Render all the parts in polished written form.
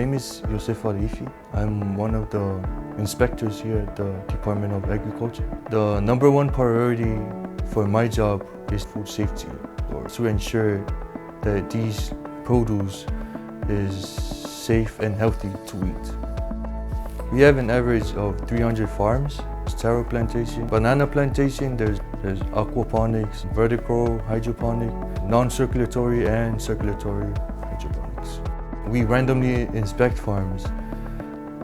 name is Yosef Alifi. I'm one of the inspectors here at the Department of Agriculture. The number one priority for my job is food safety, or to ensure that these produce is safe and healthy to eat. We have an average of 300 farms. Taro plantation, banana plantation, there's aquaponics, vertical hydroponic, non-circulatory and circulatory hydroponics. We randomly inspect farms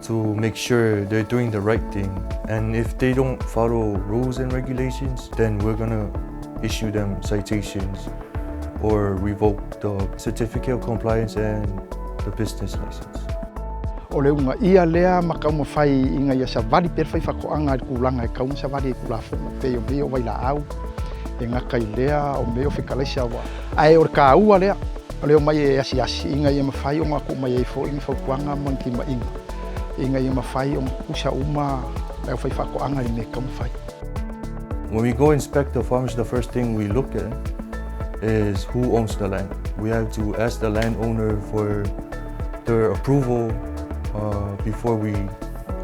to make sure they're doing the right thing, and if they don't follow rules and regulations, then we're gonna issue them citations or revoke the certificate of compliance and the business license. O leo nga ia lea makauma fai inga ia sa vali per fai whakoanga kulanga e kaunga sa vali e kulafonga peo meo wai la au e ngaka i lea o meo whikalaisa wa ai o ka ua lea o leo mai e asi inga ia mawhai o ngako mai e fo inga whaukuanga manti ma inga ia mawhai o kusa uma leo fai whakoanga i me kauma fai. When we go inspect the farms, the first thing we look at is who owns the land. We have to ask the landowner for their approval before we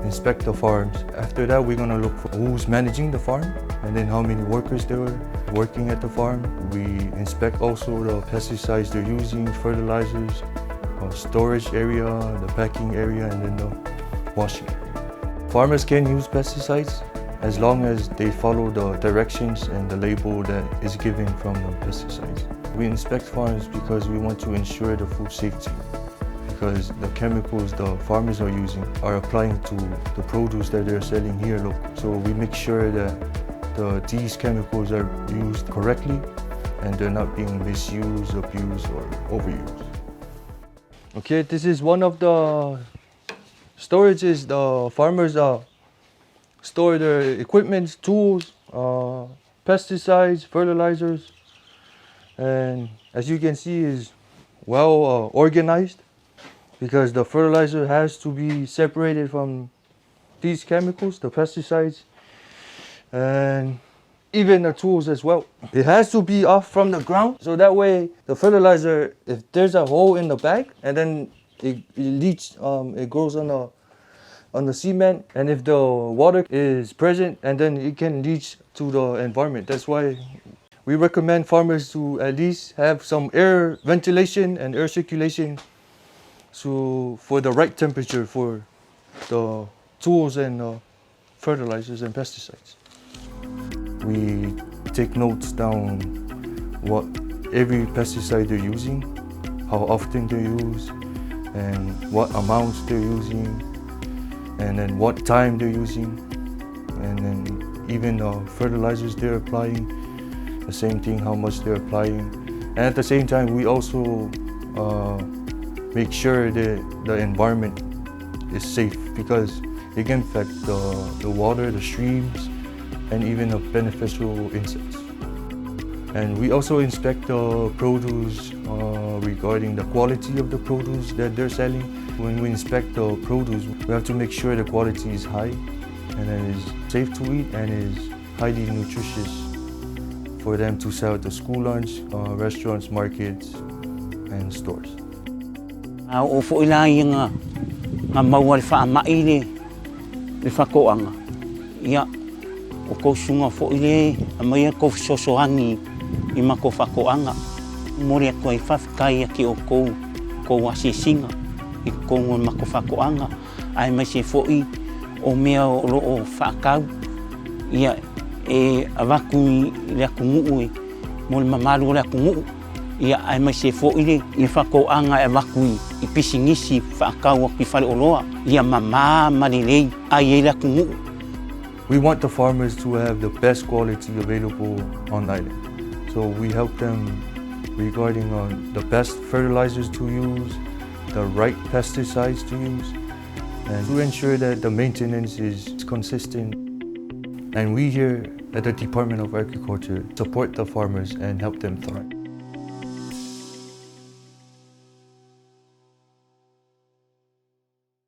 inspect the farms. After that, we're gonna look for who's managing the farm and then how many workers they were working at the farm. We inspect also the pesticides they're using, fertilizers, storage area, the packing area, and then the washing area. Farmers can use pesticides as long as they follow the directions and the label that is given from the pesticides. We inspect farms because we want to ensure the food safety, because the chemicals the farmers are using are applying to the produce that they're selling here local. So we make sure that these chemicals are used correctly and they're not being misused, abused, or overused. Okay, this is one of the storages the farmers store their equipment, tools, pesticides, fertilizers, and as you can see is well organized, because the fertilizer has to be separated from these chemicals, the pesticides, and even the tools as well. It has to be off from the ground, so that way the fertilizer, if there's a hole in the bag, and then it leaches, it grows on the cement, and if the water is present, and then it can leach to the environment. That's why we recommend farmers to at least have some air ventilation and air circulation for the right temperature for the tools and fertilizers and pesticides. We take notes down what every pesticide they're using, how often they're used, and what amounts they're using, and then what time they're using, and then even the fertilizers they're applying, the same thing, how much they're applying. And at the same time, we also make sure that the environment is safe, because it can affect the water, the streams, and even the beneficial insects. And we also inspect the produce regarding the quality of the produce that they're selling. When we inspect the produce, we have to make sure the quality is high and that it is safe to eat and is highly nutritious for them to sell at the school lunch, restaurants, markets, and stores. O fo ilai nga mawal fa maile le fakoanga ia o ko sunga fo ile mai ko sosoani I mako fakoanga mori ko I fakai ki o ko wasisinga I ko ngon mako fakoanga ai mai se fo I o mea o fakau ia e avaku le kumu mol mamalu le kumu ia ai mai se fo ile I fakoanga e vaku I pisingisi fakau ki fale oloa ia mama malilei ai le kumu. We want the farmers to have the best quality available on island. So we help them regarding the best fertilizers to use, the right pesticides to use, and to ensure that the maintenance is consistent. And we here at the Department of Agriculture support the farmers and help them thrive.